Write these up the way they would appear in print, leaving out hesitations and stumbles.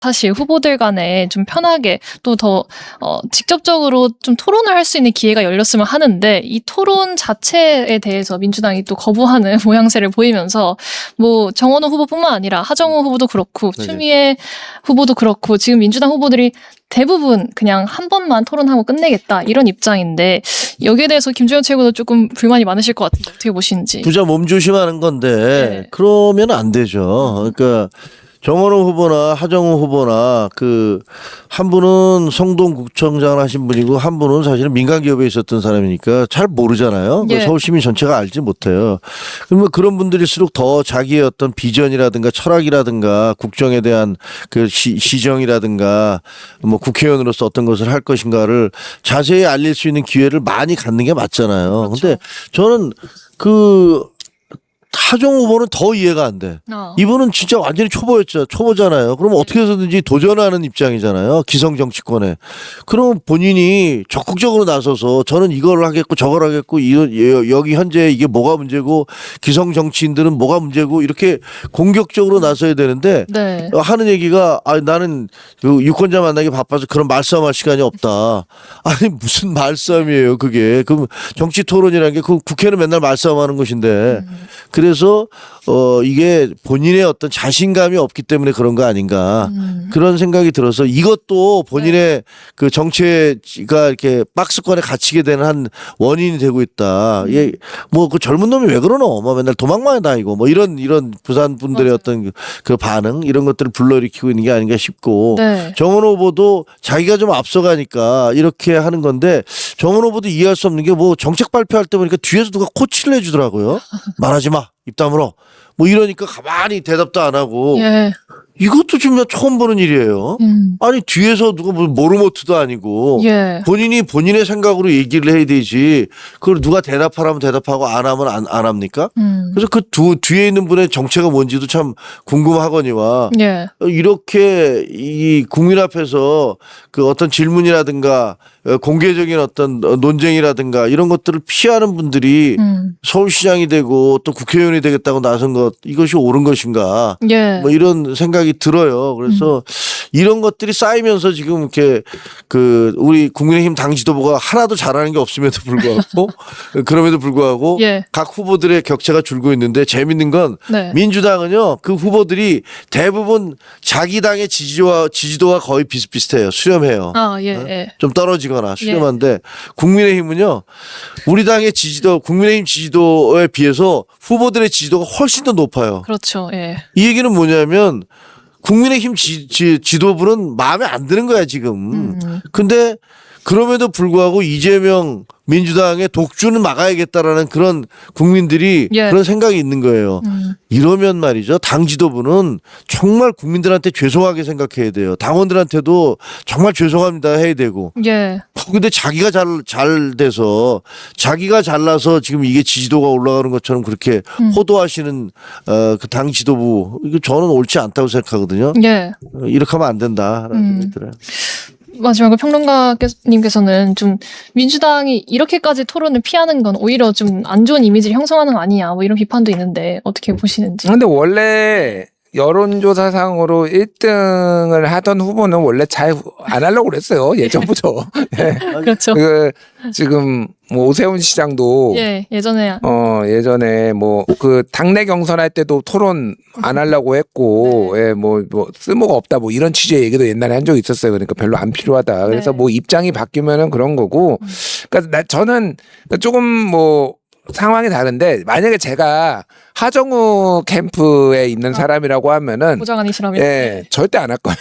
사실 후보들 간에 좀 편하게 또 더 직접적으로 좀 토론을 할 수 있는 기회가 열렸으면 하는데 이 토론 자체에 대해서 민주당이 또 거부하는 모양새를 보이면서 뭐 정원호 후보뿐만 아니라 하정우 후보도 그렇고 추미애 후보도 그렇고 지금 민주당 후보들이 대부분 그냥 한 번만 토론하고 끝내겠다 이런 입장인데 여기에 대해서 김주현 최고도 조금 불만이 많으실 것 같은데 어떻게 보시는지. 부자 몸조심하는 건데 네. 그러면 안 되죠. 그러니까 정원호 후보나 하정우 후보나 그 한 분은 성동구청장을 하신 분이고 한 분은 사실은 민간기업에 있었던 사람이니까 잘 모르잖아요. 예. 서울시민 전체가 알지 못해요. 그러면 그런 분들일수록 더 자기의 어떤 비전이라든가 철학이라든가 국정에 대한 그 시정이라든가 뭐 국회의원으로서 어떤 것을 할 것인가를 자세히 알릴 수 있는 기회를 많이 갖는 게 맞잖아요. 그렇죠. 근데 저는 그 하정우 후보는 더 이해가 안 돼. 이분은 진짜 완전히 초보잖아요. 그러면 어떻게 해서든지 도전하는 입장이잖아요. 기성 정치권에. 그러면 본인이 적극적으로 나서서 저는 이걸 하겠고 저걸 하겠고 여기 현재 이게 뭐가 문제고 기성 정치인들은 뭐가 문제고 이렇게 공격적으로 나서야 되는데 네. 하는 얘기가 나는 유권자 만나기 바빠서 그런 말싸움할 시간이 없다. 아니 무슨 말싸움이에요 그게. 그럼 정치 토론이라는 게 그 국회는 맨날 말싸움하는 것인데 그래서 이게 본인의 어떤 자신감이 없기 때문에 그런 거 아닌가 그런 생각이 들어서 이것도 본인의 그 정치가 이렇게 박스권에 갇히게 되는 한 원인이 되고 있다. 뭐 그 젊은 놈이 왜 그러노? 뭐 맨날 도망만 다니고 뭐 이런 부산 분들의 어떤 그 반응 이런 것들을 불러일으키고 있는 게 아닌가 싶고 네. 정원 후보도 자기가 좀 앞서가니까 이렇게 하는 건데 정원 후보도 이해할 수 없는 게 뭐 정책 발표할 때 보니까 뒤에서 누가 코치를 해주더라고요. 말하지 마. 입 다물어. 뭐 이러니까 가만히 대답도 안 하고 예. 이것도 좀 처음 보는 일이에요. 아니 뒤에서 누가 뭐 모르모트도 아니고 예. 본인이 본인의 생각으로 얘기를 해야 되지. 그걸 누가 대답하라면 대답하고 안 하면 안 합니까? 그래서 그 뒤에 있는 분의 정체가 뭔지도 참 궁금하거니와 예. 이렇게 이 국민 앞에서 그 어떤 질문이라든가 공개적인 어떤 논쟁이라든가 이런 것들을 피하는 분들이 서울시장이 되고 또 국회의원이 되겠다고 나선 것 이것이 옳은 것인가 예. 뭐 이런 생각이 들어요. 그래서 이런 것들이 쌓이면서 지금 이렇게 그 우리 국민의힘 당 지도부가 하나도 잘하는 게 없음에도 불구하고 그럼에도 불구하고 예. 각 후보들의 격차가 줄고 있는데 재밌는 건 네. 민주당은요 그 후보들이 대부분 자기 당의 지지도가 거의 비슷비슷해요. 수렴해요. 아, 예. 예. 좀 떨어지거나 수렴한데 국민의힘은요 우리 당의 국민의힘 지지도에 비해서 후보들의 지지도가 훨씬 더 높아요. 그렇죠. 예. 이 얘기는 뭐냐면 국민의힘 지도부는 마음에 안 드는 거야 지금. 근데 그럼에도 불구하고 이재명 민주당의 독주는 막아야겠다라는 그런 국민들이 예. 그런 생각이 있는 거예요. 이러면 말이죠. 당 지도부는 정말 국민들한테 죄송하게 생각해야 돼요. 당원들한테도 정말 죄송합니다 해야 되고. 예. 근데 자기가 잘 돼서 자기가 잘나서 지금 이게 지지도가 올라가는 것처럼 그렇게 호도하시는 그 당 지도부 이거 저는 옳지 않다고 생각하거든요. 예. 이렇게 하면 안 된다라는 생각이 들어요. 마지막으로 평론가님께서는 좀 민주당이 이렇게까지 토론을 피하는 건 오히려 좀 안 좋은 이미지를 형성하는 거 아니냐 뭐 이런 비판도 있는데 어떻게 보시는지. 근데 원래 여론조사상으로 1등을 하던 후보는 원래 잘 안 하려고 그랬어요. 예전부터. 네. 그렇죠. 지금 뭐 오세훈 시장도 예. 예전에 예전에 뭐 그 당내 경선할 때도 토론 안 하려고 했고 네. 예, 뭐 쓸모가 없다 뭐 이런 취지의 얘기도 옛날에 한 적이 있었어요. 그러니까 별로 안 필요하다. 그래서 네. 뭐 입장이 바뀌면은 그런 거고. 그러니까 저는 조금 뭐 상황이 다른데 만약에 제가 하정우 캠프에 있는 사람이라고 하면은 보장 아니시라면 예, 절대 안 할 거예요.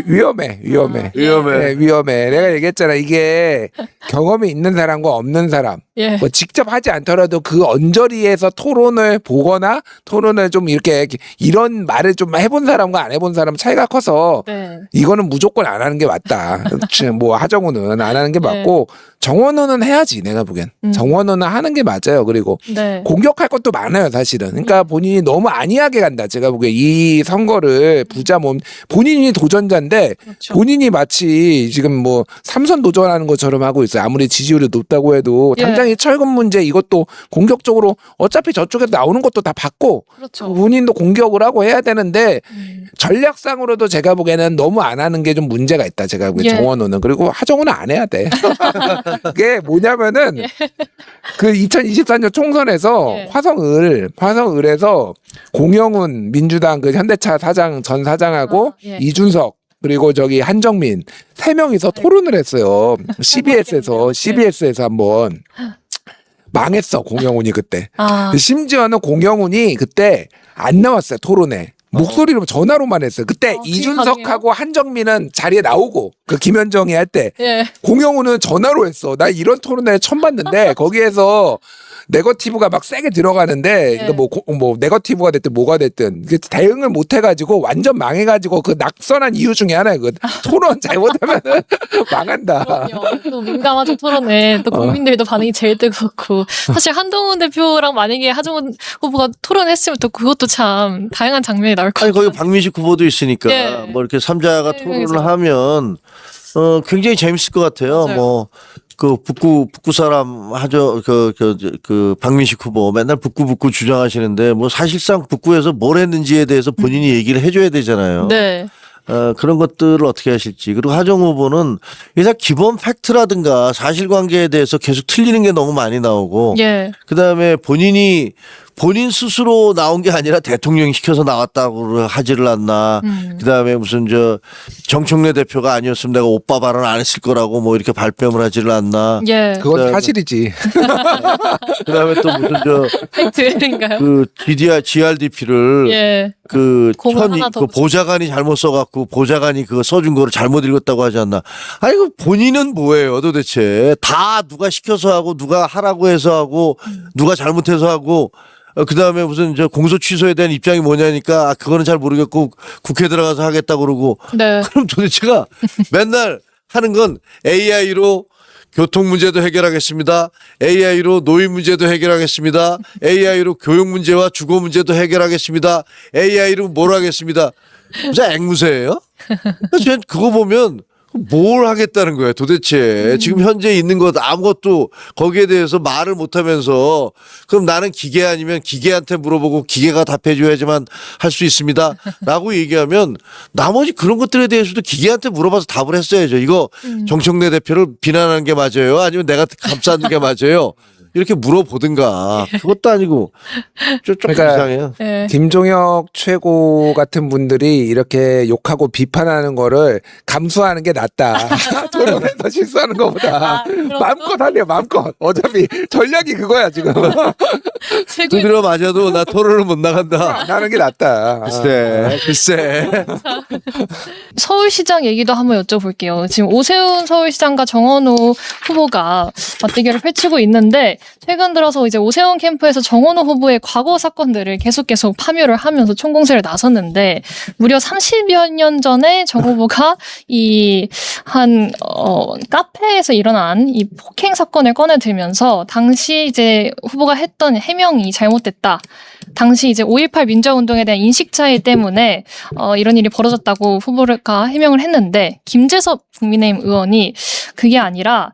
위험해. 예, 위험해. 내가 얘기했잖아. 이게 경험이 있는 사람과 없는 사람. 예. 뭐 직접 하지 않더라도 그 언저리에서 토론을 보거나 토론을 좀 이렇게 이런 말을 좀 해본 사람과 안 해본 사람 차이가 커서 네. 이거는 무조건 안 하는 게 맞다. 뭐 하정우는 안 하는 게 맞고 정원호는 해야지 내가 보기엔. 정원호는 하는 게 맞아요. 그리고 네. 공격할 것도 많아요, 사실은. 그러니까 본인이 너무 안이하게 간다. 제가 보기에 이 선거를 본인이 도전자인데 그렇죠. 본인이 마치 지금 뭐 삼선 도전하는 것처럼 하고 있어요. 아무리 지지율이 높다고 해도 예. 당장 이 철근 문제 이것도 공격적으로 어차피 저쪽에서 나오는 것도 다 받고 그렇죠. 본인도 공격을 하고 해야 되는데 음. 전략상으로도 제가 보기에는 너무 안 하는 게 좀 문제가 있다. 제가 보기에 예. 정원호는. 그리고 하정우는 안 해야 돼. 그게 뭐냐면은 예. 그 2024년 총선에서 예. 화성을에서 공영훈 민주당 그 현대차 전 사장하고 예. 이준석 그리고 저기 한정민 세 명이서 토론을 했어요. CBS에서 한번 망했어 공영훈이 그때. 아, 심지어는 공영훈이 그때 안 나왔어요 토론에. 목소리로 전화로만 했어요. 그때 그게 이준석하고 한정민은 자리에 나오고 그 김현정이 할 때 예. 공영훈은 전화로 했어. 나 이런 토론회 처음 봤는데 거기에서 네거티브가 막 세게 들어가는데 네. 그러니까 뭐 네거티브가 됐든 뭐가 됐든 그 대응을 못 해가지고 완전 망해가지고 그 낙선한 이유 중에 하나야. 그 토론 잘못하면은 망한다. 그럼요. 또 민감하죠 토론에 또 국민들도 반응이 제일 뜨겁고 사실 한동훈 대표랑 만약에 하정우 후보가 토론했으면 또 그것도 참 다양한 장면이 나올 것 아니 같아요. 거기 박민식 후보도 있으니까 예. 뭐 이렇게 삼자가 네, 토론을 그래서. 하면 굉장히 재밌을 것 같아요. 맞아요. 뭐 그 북구 사람 하죠. 그 박민식 후보 맨날 북구 주장하시는데 뭐 사실상 북구에서 뭘 했는지에 대해서 본인이 얘기를 해줘야 되잖아요. 네. 그런 것들을 어떻게 하실지. 그리고 하정우 후보는 일단 기본 팩트라든가 사실관계에 대해서 계속 틀리는 게 너무 많이 나오고 예. 그다음에 본인 스스로 나온 게 아니라 대통령이 시켜서 나왔다고 하지를 않나. 그다음에 무슨 정청래 대표가 아니었으면 내가 오빠 발언 안 했을 거라고 뭐 이렇게 발뺌을 하지를 않나. 예. 그건 사실이지. 그다음에 또 무슨 팩트인가요? 그 GRDP를 예. 그 공을 하나 더 보좌관이 잘못 써갖고 보좌관이 그거 써준 거를 잘못 읽었다고 하지 않나. 아니 그 본인은 뭐예요 도대체. 다 누가 시켜서 하고 누가 하라고 해서 하고 누가 잘못해서 하고 그다음에 무슨 공소 취소에 대한 입장이 뭐냐니까 그거는 잘 모르겠고 국회 들어가서 하겠다고 그러고 네. 그럼 도대체가 맨날 하는 건 AI로 교통 문제도 해결하겠습니다. AI로 노인 문제도 해결하겠습니다. AI로 교육 문제와 주거 문제도 해결하겠습니다. AI로 뭘 하겠습니다. 진짜 앵무새예요? 그래서 그거 보면 뭘 하겠다는 거예요 도대체. 지금 현재 있는 것 아무것도 거기에 대해서 말을 못하면서 그럼 나는 기계 아니면 기계한테 물어보고 기계가 답해줘야지만 할 수 있습니다 라고 얘기하면 나머지 그런 것들에 대해서도 기계한테 물어봐서 답을 했어야죠. 이거 정청래 대표를 비난하는 게 맞아요 아니면 내가 감싸는 게 맞아요 이렇게 물어보든가. 그것도 아니고 좀 그러니까 이상해요. 예. 김종혁 최고 같은 분들이 이렇게 욕하고 비판하는 거를 감수하는 게 낫다. 토론에서 실수하는 것보다 마음껏 하네요. 마음껏. 어차피 전략이 그거야 지금. 최고의 두드려 맞아도 나 토론을 못 나간다. 안 하는 게 낫다. 글쎄. 서울시장 얘기도 한번 여쭤볼게요. 지금 오세훈 서울시장과 정원호 후보가 맞대결을 펼치고 있는데 최근 들어서 이제 오세훈 캠프에서 정원호 후보의 과거 사건들을 계속 파묘를 하면서 총공세를 나섰는데 무려 30여 년 전에 정 후보가 카페에서 일어난 이 폭행 사건을 꺼내들면서 당시 이제 후보가 했던 해명이 잘못됐다. 당시 이제 5.18 민주화운동에 대한 인식 차이 때문에 이런 일이 벌어졌다고 후보가 해명을 했는데 김재섭 국민의힘 의원이 그게 아니라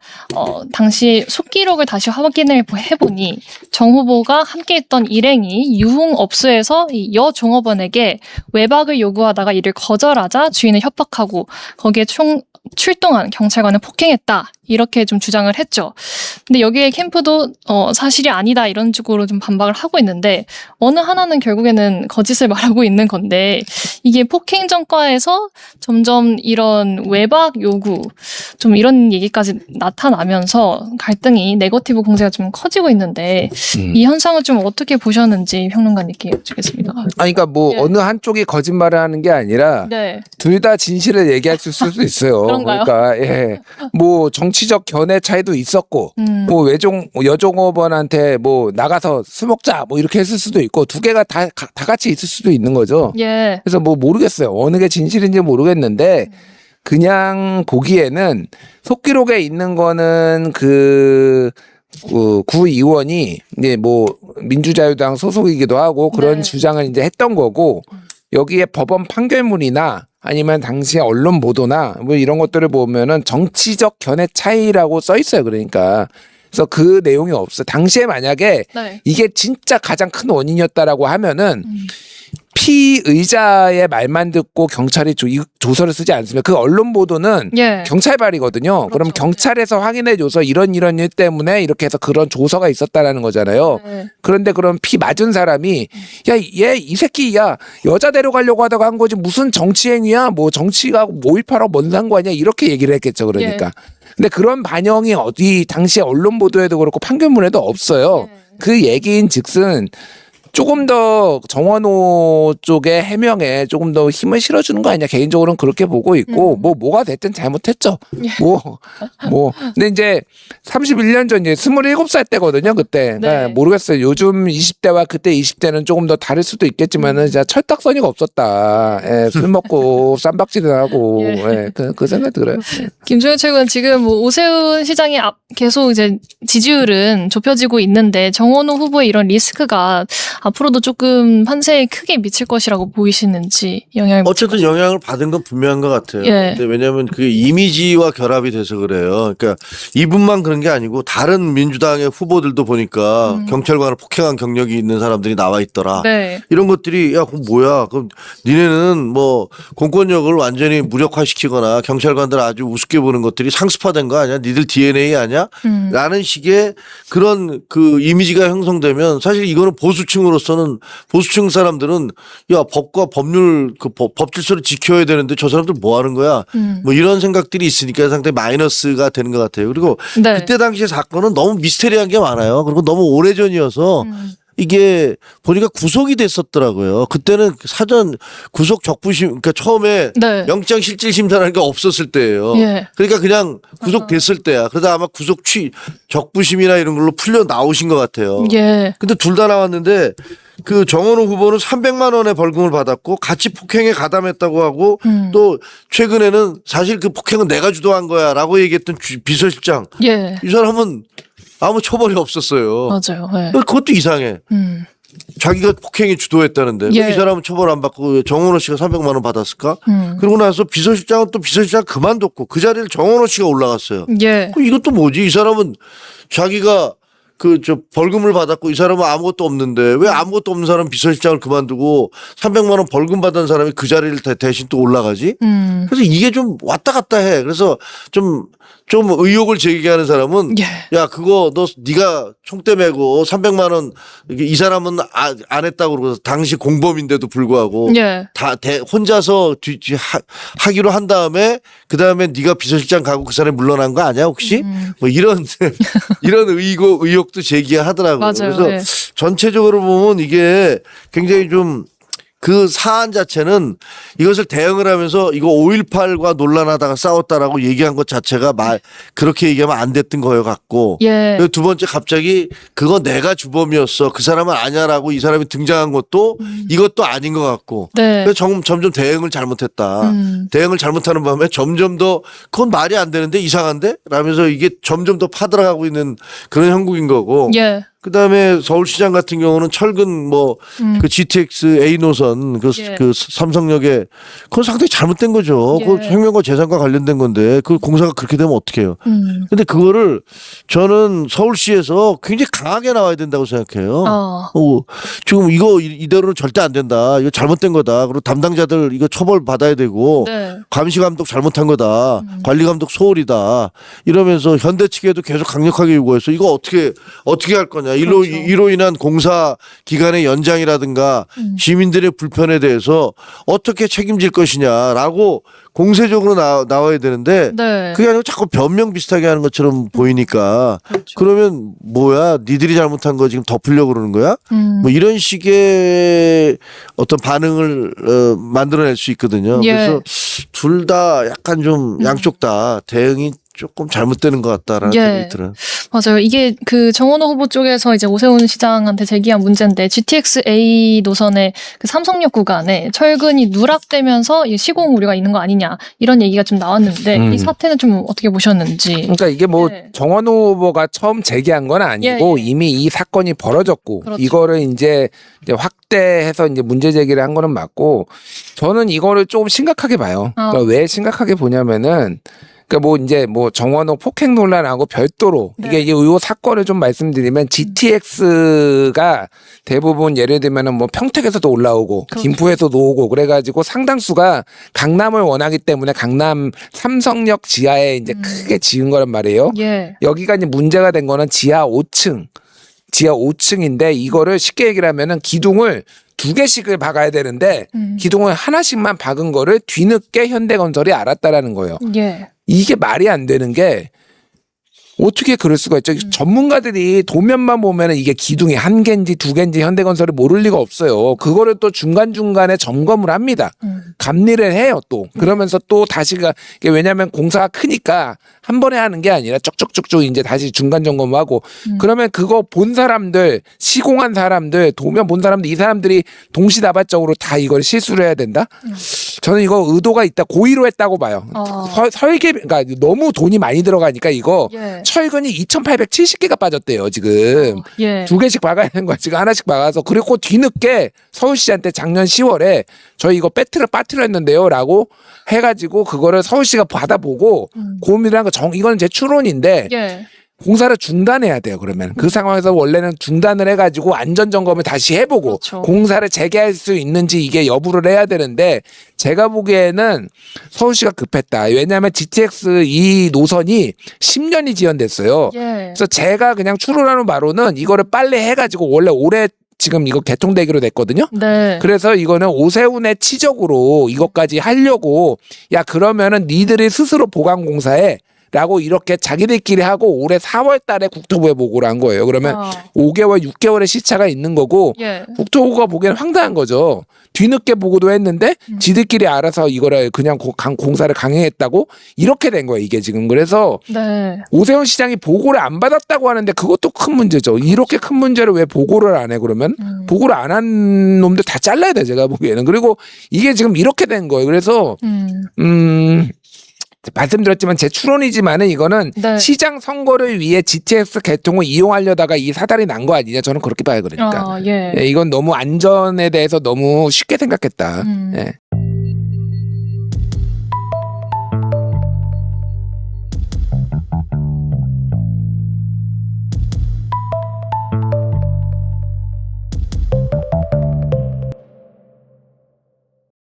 당시 속기록을 다시 확인을 해보니 정 후보가 함께했던 일행이 유흥업소에서 이 여 종업원에게 외박을 요구하다가 이를 거절하자 주인을 협박하고 거기에 출동한 경찰관을 폭행했다. 이렇게 좀 주장을 했죠. 근데 여기에 캠프도 사실이 아니다 이런 식으로 좀 반박을 하고 있는데 어느 하나는 결국에는 거짓을 말하고 있는 건데 이게 폭행 전과에서 점점 이런 외박 요구 좀 이런 얘기까지 나타나면서 갈등이 네거티브 공세가 좀 커지고 있는데 이 현상을 좀 어떻게 보셨는지 평론가님께 여쭙겠습니다. 그러니까 뭐 예. 어느 한쪽이 거짓말을 하는 게 아니라 네. 둘 다 진실을 얘기할 수도 있어요. 그런가요? 그러니까 예. 뭐 정치적 견해 차이도 있었고 뭐 여종업원한테 뭐 나가서 술 먹자 뭐 이렇게 했을 수도 있고 두 개가 다 같이 있을 수도 있는 거죠. 예. 그래서 뭐 모르겠어요. 어느 게 진실인지 모르겠는데 그냥 보기에는 속기록에 있는 거는 그 그 구의원이 이제 뭐 민주자유당 소속이기도 하고 그런 네. 주장을 이제 했던 거고 여기에 법원 판결문이나 아니면 당시의 언론 보도나 뭐 이런 것들을 보면은 정치적 견해 차이라고 써 있어요. 그러니까 그래서 그 내용이 없어. 당시에 만약에 네. 이게 진짜 가장 큰 원인이었다라고 하면은 피의자의 말만 듣고 경찰이 조서를 쓰지 않습니다. 그 언론 보도는 예. 경찰발이거든요. 그럼 그렇죠. 경찰에서 확인해줘서 이런 일 때문에 이렇게 해서 그런 조서가 있었다라는 거잖아요. 네. 그런데 그럼 피 맞은 사람이 야, 얘 이 새끼 야 여자 데려가려고 하다가 한 거지 무슨 정치행위야 뭐 정치가 5.18하고 뭔 상관이야 이렇게 얘기를 했겠죠. 그러니까. 근데 그런 반영이 어디 당시에 언론 보도에도 그렇고 판결문에도 없어요. 그 얘기인 즉슨 조금 더 정원호 쪽의 해명에 조금 더 힘을 실어주는 거 아니냐 개인적으로는 그렇게 보고 있고 뭐가 됐든 잘못했죠. 근데 이제 31년 전 이제 27살 때거든요 그때. 네. 모르겠어요. 요즘 20대와 그때 20대는 조금 더 다를 수도 있겠지만은 진짜 철딱서니가 없었다. 예, 술 먹고 쌈박질을 하고 예. 그 생각 들어요. 김종현 최고는 지금 뭐 오세훈 시장이 계속 이제 지지율은 좁혀지고 있는데 정원호 후보의 이런 리스크가 앞으로도 조금 판세에 크게 미칠 것이라고 보이시는지 영향을 어쨌든 영향을 받은 건 분명한 것 같아요. 예. 근데 왜냐하면 그게 이미지와 결합이 돼서 그래요. 그러니까 이분만 그런 게 아니고 다른 민주당의 후보들도 보니까 경찰관을 폭행한 경력이 있는 사람들이 나와 있더라. 네. 이런 것들이 야 그럼 뭐야? 그럼 니네는 뭐 공권력을 완전히 무력화시키거나 경찰관들 아주 우습게 보는 것들이 상습화된 거 아니야? 니들 DNA 아니야? 라는 식의 그런 그 이미지가 형성되면 사실 이거는 보수층으로서는 보수층 사람들은 야 법과 법률 그 법 질서를 지켜야 되는데 저 사람들 뭐 하는 거야? 뭐 이런 생각들이 있으니까 상당히 마이너스가 되는 것 같아요. 그리고 네. 그때 당시의 사건은 너무 미스테리한 게 많아요. 그리고 너무 오래전이어서 이게 보니까 구속이 됐었더라고요. 그때는 사전 구속 적부심 그러니까 처음에 네. 영장 실질 심사라는 게 없었을 때예요. 예. 그러니까 그냥 구속됐을 때야. 그러다 아마 구속 적부심이나 이런 걸로 풀려 나오신 것 같아요. 예. 근데 둘 다 나왔는데 그 정원호 후보는 300만 원의 벌금을 받았고 같이 폭행에 가담했다고 하고 또 최근에는 사실 그 폭행은 내가 주도한 거야라고 얘기했던 비서실장. 예. 이 사람은 아무 처벌이 없었어요. 맞아요. 예. 그것도 이상해. 자기가 폭행에 주도했다는데 예. 왜 이 사람은 처벌 안 받고 정원호 씨가 300만 원 받았을까? 그러고 나서 비서실장은 또 비서실장 그만뒀고 그 자리를 정원호 씨가 올라갔어요. 예. 이것도 뭐지? 이 사람은 자기가 그 벌금을 받았고 이 사람은 아무것도 없는데 왜 아무것도 없는 사람 비서실장을 그만두고 300만 원 벌금 받은 사람이 그 자리를 대신 또 올라가지? 그래서 이게 좀 왔다 갔다 해. 그래서 좀 의혹을 제기하는 사람은 예. 야 그거 너 네가 총대 메고 300만 원 이 사람은 안 했다고 그러고 당시 공범인데도 불구하고 예. 다 혼자서 하기로 한 다음에 그 다음에 네가 비서실장 가고 그 사람이 물러난 거 아니야 혹시 뭐 이런 의혹도 제기하더라고요. 맞아요. 그래서 예. 전체적으로 보면 이게 굉장히 좀 그 사안 자체는 이것을 대응을 하면서 이거 5.18과 논란하다가 싸웠다라고 얘기한 것 자체가 그렇게 얘기하면 안 됐던 거여 같고 예. 두 번째 갑자기 그거 내가 주범이었어 그 사람은 아니야라고 이 사람이 등장한 것도 이것도 아닌 것 같고 네. 그래서 점점 대응을 잘못했다. 대응을 잘못하는 바람에 점점 더 그건 말이 안 되는데 이상한데 라면서 이게 점점 더 파들어가고 있는 그런 형국인 거고 예. 그다음에 서울시장 같은 경우는 철근 그 GTX A 노선 예. 그 삼성역에 그건 상당히 잘못된 거죠. 예. 그 생명과 재산과 관련된 건데 그 공사가 그렇게 되면 어떡해요. 근데 그거를 저는 서울시에서 굉장히 강하게 나와야 된다고 생각해요. 지금 이거 이대로는 절대 안 된다. 이거 잘못된 거다. 그리고 담당자들 이거 처벌 받아야 되고 네. 감시 감독 잘못한 거다. 관리 감독 소홀이다. 이러면서 현대 측에도 계속 강력하게 요구해서 이거 어떻게 할 거냐. 이로 인한 공사 기간의 연장이라든가 시민들의 불편에 대해서 어떻게 책임질 것이냐라고 공세적으로 나와야 되는데 네. 그게 아니고 자꾸 변명 비슷하게 하는 것처럼 보이니까 그렇죠. 그러면 뭐야 니들이 잘못한 거 지금 덮으려고 그러는 거야? 뭐 이런 식의 어떤 반응을 만들어낼 수 있거든요. 예. 그래서 둘 다 약간 좀 양쪽 다 대응이 조금 잘못되는 것 같다라는 예. 생각이 들어요. 맞아요. 이게 그 정원호 후보 쪽에서 이제 오세훈 시장한테 제기한 문제인데 GTX-A 노선의 그 삼성역 구간에 철근이 누락되면서 이 시공 우려가 있는 거 아니냐 이런 얘기가 좀 나왔는데 이 사태는 좀 어떻게 보셨는지. 그러니까 이게 뭐 네. 정원호 후보가 처음 제기한 건 아니고 예. 이미 이 사건이 벌어졌고 그렇죠. 이거를 이제 확대해서 이제 문제 제기를 한 거는 맞고 저는 이거를 조금 심각하게 봐요. 그러니까 왜 심각하게 보냐면은 그러니까 뭐 이제 뭐 정원호 폭행 논란하고 별도로 네. 이게 요 사건을 좀 말씀드리면 GTX가 대부분 예를 들면은 뭐 평택에서도 올라오고 그렇죠. 김포에서도 오고 그래가지고 상당수가 강남을 원하기 때문에 강남 삼성역 지하에 이제 크게 지은 거란 말이에요. 예. 여기가 이제 문제가 된 거는 지하 5층인데 이거를 쉽게 얘기를 하면은 기둥을 2개씩을 박아야 되는데 기둥을 하나씩만 박은 거를 뒤늦게 현대건설이 알았다라는 거예요. 예. 이게 말이 안 되는 게 어떻게 그럴 수가 있죠? 전문가들이 도면만 보면은 이게 기둥이 1개인지 2개인지 현대건설이 모를 리가 없어요. 그거를 또 중간중간에 점검을 합니다. 감리를 해요 또. 그러면서 또 다시가 이게 왜냐하면 공사가 크니까 한 번에 하는 게 아니라 쭉쭉쭉쭉 이제 다시 중간 점검하고 그러면 그거 본 사람들 시공한 사람들 도면 본 사람들 이 사람들이 동시다발적으로 다 이걸 실수를 해야 된다? 저는 이거 의도가 있다 고의로 했다고 봐요. 설계 그러니까 너무 돈이 많이 들어가니까 이거 예. 철근이 2,870개가 빠졌대요 지금. 예. 2개씩 박아야 되는 거야 지금 하나씩 박아서. 그리고 뒤늦게 서울시한테 작년 10월에 저희 이거 빠트려 했는데요 라고 해가지고 그거를 서울시가 받아보고 고민을 한 거 이거는 제 추론인데 예. 공사를 중단해야 돼요. 그러면 그 상황에서 원래는 중단을 해가지고 안전 점검을 다시 해보고 그렇죠. 공사를 재개할 수 있는지 이게 여부를 해야 되는데 제가 보기에는 서울시가 급했다. 왜냐하면 GTX 이 노선이 10년이 지연됐어요. 예. 그래서 제가 그냥 추론하는 바로는 이거를 빨리 해가지고 원래 올해 지금 이거 개통되기로 됐거든요. 네. 그래서 이거는 오세훈의 치적으로 이것까지 하려고 야 그러면은 니들이 스스로 보강공사에 라고 이렇게 자기들끼리 하고 올해 4월 달에 국토부에 보고를 한 거예요. 그러면 5개월, 6개월의 시차가 있는 거고 예. 국토부가 보기에는 황당한 거죠. 뒤늦게 보고도 했는데 지들끼리 알아서 이거를 그냥 공사를 강행했다고 이렇게 된 거예요. 이게 지금. 그래서 네. 오세훈 시장이 보고를 안 받았다고 하는데 그것도 큰 문제죠. 이렇게 큰 문제를 왜 보고를 안 해 그러면? 보고를 안 한 놈들 다 잘라야 돼 제가 보기에는. 그리고 이게 지금 이렇게 된 거예요. 그래서 말씀드렸지만 제 추론이지만은 이거는 네. 시장 선거를 위해 GTX 개통을 이용하려다가 이 사달이 난 거 아니냐 저는 그렇게 봐요. 그러니까 예. 예, 이건 너무 안전에 대해서 너무 쉽게 생각했다. 예.